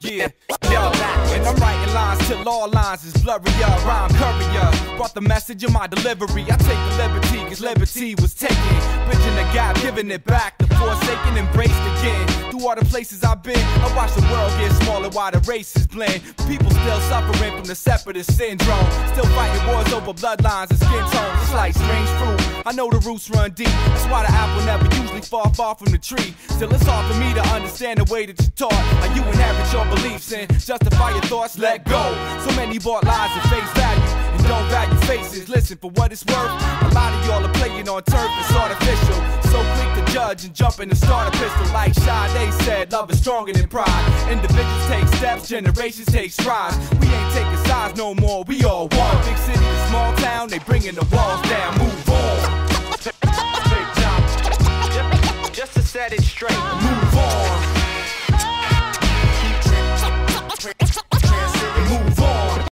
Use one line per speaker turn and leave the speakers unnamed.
Yeah, yo, and I'm writing lines till all lines is blurry, rhyme courier. Brought the message in my delivery. I take the liberty, cause liberty was taken. Bridging the gap, giving it back. The forsaken, embraced again. Through all the places I've been, I watch the world get smaller while the races blend. People still suffering from the separatist syndrome. Still fighting wars over bloodlines and skin tones. It's like strange fruit. I know the roots run deep. That's why the apple never usually fall far from the tree. Still, it's hard for me to understand the way that you're taught. How you inherit your beliefs and justify your thoughts, let go. So many bought lies at face value and don't value faces. Listen, for what it's worth, a lot of y'all are playing on turf, it's artificial. So quick to judge and jump in and start a pistol. Like Sade said, love is stronger than pride. Individuals take steps, generations take strides. We ain't taking sides no more, we all one. Big city to small town, they bringing the walls down, move on. Big time, just to set it straight, move on.